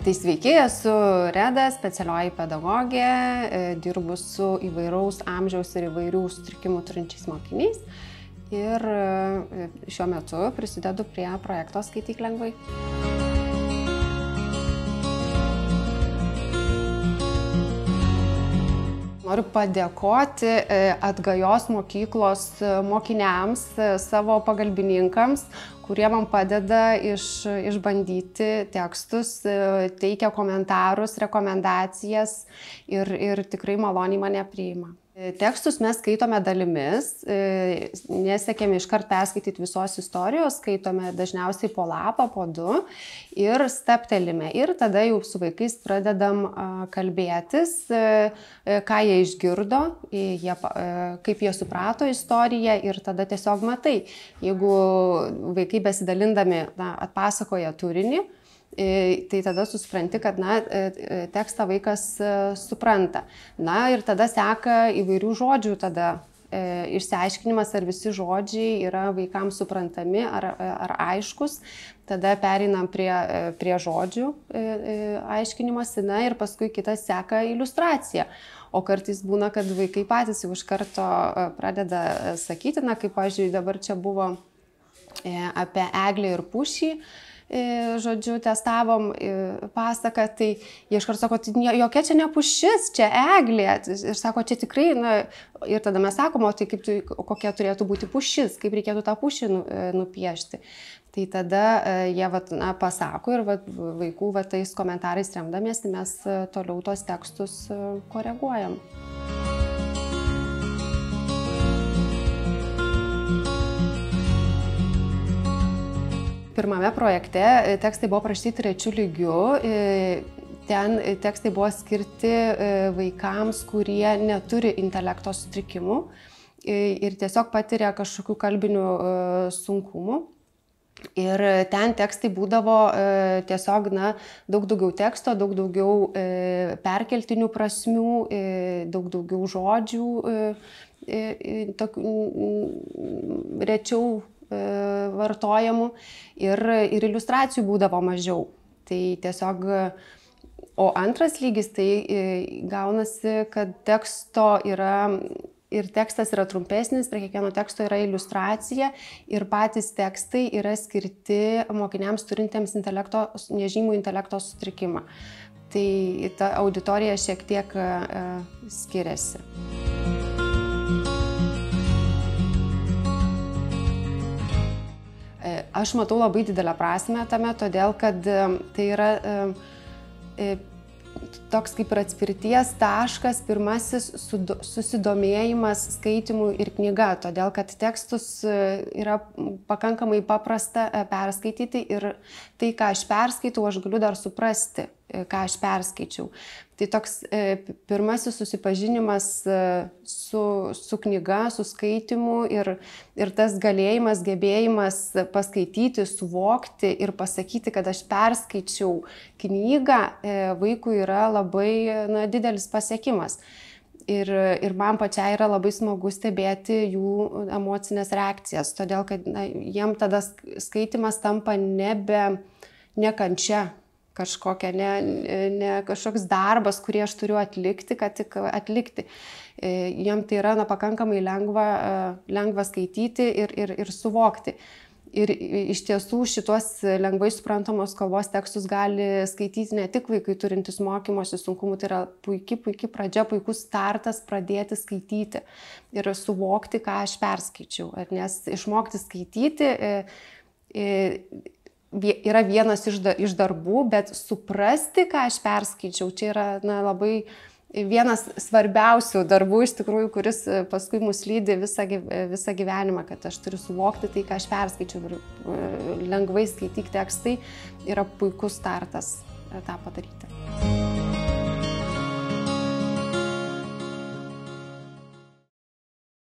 Tai sveiki, esu Reda, specialioji pedagogė, dirbu su įvairaus amžiaus ir įvairių sutrikimų turinčiais mokiniais ir šiuo metu prisidedu prie projekto Skaityk lengvai. Noriu padėkoti Atgajos mokyklos mokiniams, savo pagalbininkams, kurie man padeda išbandyti tekstus, teikia komentarus, rekomendacijas ir tikrai maloniai mane priima. Tekstus mes skaitome dalimis, nesiekėme iškart perskaityti visos istorijos, skaitome dažniausiai po lapą, po du ir stabtelime. Ir tada jau su vaikais pradedam kalbėtis, ką jie išgirdo, kaip jie suprato istoriją ir tada tiesiog matai, jeigu vaikai besidalindami atpasakoja turinį, tai tada supranti, kad tekstą vaikas supranta. Ir tada seka įvairių žodžių išsiaiškinimas, ar visi žodžiai yra vaikams suprantami ar aiškus. Tada pereinam prie žodžių aiškinimosi, ir paskui kitas seka iliustracija. O kartais būna, kad vaikai patys jau iš karto pradeda sakyti, kaip, pavyzdžiui, dabar čia buvo apie eglę ir pušį. Žodžiu, testavom pasaką, tai jie iškart sako, tai jokia čia ne pušis, čia eglė. Ir sako, čia tikrai, ir tada mes sakom, tai kokia turėtų būti pušis, kaip reikėtų tą pušį nupiešti. Tai tada jie pasako ir vaikų tais komentarais remdamiesi mes toliau tos tekstus koreguojam. Pirmame projekte tekstai buvo parašyti 3 lygiu. Ten tekstai buvo skirti vaikams, kurie neturi intelekto sutrikimų ir tiesiog patiria kažkokių kalbinių sunkumų. Ir ten tekstai būdavo tiesiog daug daugiau teksto, daug daugiau perkeltinių prasmių, daug daugiau žodžių, rečiau vartojamų ir iliustracijų būdavo mažiau. Tai tiesiog, o antras lygis tai gaunasi, kad tekstas yra trumpesnis, prie kiekvieno teksto yra iliustracija ir patys tekstai yra skirti mokiniams turintiems nežymų intelekto sutrikimą. Tai ta auditorija šiek tiek skiriasi. Aš matau labai didelę prasmę tame, todėl kad tai yra toks kaip ir atspirties taškas, pirmasis susidomėjimas skaitimų ir knyga, todėl kad tekstus yra pakankamai paprasta perskaityti ir tai, ką aš perskaitau, aš galiu dar suprasti, ką aš perskaičiau. Tai toks pirmasis susipažinimas su knyga, su skaitimu ir tas galėjimas, gebėjimas paskaityti, suvokti ir pasakyti, kad aš perskaičiau knygą, vaikui yra labai didelis pasiekimas. Ir man pačiai yra labai smagu stebėti jų emocinės reakcijas, todėl kad jiem tada skaitimas tampa ne kančia kažkokia, ne kažkoks darbas, kurį aš turiu atlikti, kad tik atlikti. Jiem tai yra pakankamai lengva skaityti ir suvokti. Ir iš tiesų šitos lengvai suprantamos kalbos tekstus gali skaityti ne tik vaikai turintys mokymosi sunkumų, tai yra puikiai pradžia, puikus startas pradėti skaityti ir suvokti, ką aš perskaičiau. Nes išmokti skaityti yra vienas iš darbų, bet suprasti, ką aš perskaičiau, čia yra labai vienas svarbiausių darbų iš tikrųjų, kuris paskui mus lydi visą gyvenimą, kad aš turiu suvokti tai, ką aš perskaičiau ir lengvai skaityk tekstai yra puikus startas tą padaryti.